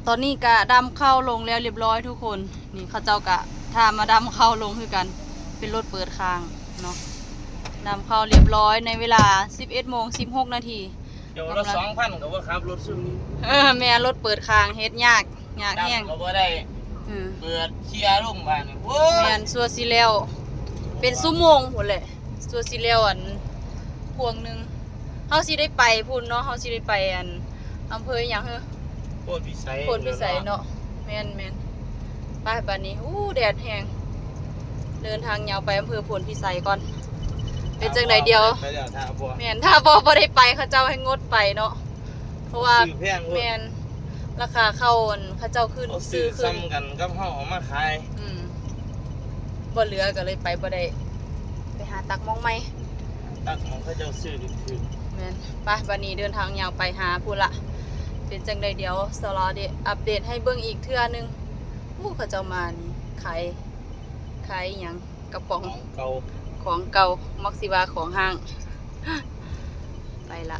ตอนนี้กะดำเข้าลงแล้วเรียบร้อยทุกคนนี่เขาเจ้ากะถ้ามาดำเข้าลงคือกันเป็นรถเปิดคางเนาะดำเข้าเรียบร้อยในเวลา 11:16 นาทีเดี๋ยวรถ2,000ก็ว่าครับรถซุ่มนี้แม่รถเปิดคางเฮ็ดยากแห้งก็บ่ได้เปิดเคลียร์ลงบ้านโอ้แม่นซัวสิแล้วเป็นชั่วโมงพุ่นแหละซัวสิแล้วพวงนึงเฮาสิได้ไปพุ่นเนาะเฮาสิได้ไปอำเภอหยังเหรอโพธิพิสัยเนาะแม่นไปบัดนี้แดดแห้งเดินทางยาวไปอำเภอโพธิพิสัยก่อนเป็นจังไดเดียวแม่นถ้าบ่ได้ไปเขาเจ้าให้งดไปเนาะเพราะว่าแม่นราคาเข้าเขาเจ้าขึ้นซื้อซ้ำกันกับเฮาเอามาขายบ่เหลือก็เลยไปบ่ได้ไปหาตักมองใหม่ตักของเขาเจ้าซื้อถูกแม่นไปบัดนี้เดินทางยาวไปหาพุ่นละเป็นจังไดเดียวสลอดอัปเดตให้เบิ่งอีกเทื่อนึงเขาเจ้ามานี่ขายหยังกระป๋องของเก่ามักสิว่าของห้างไปละ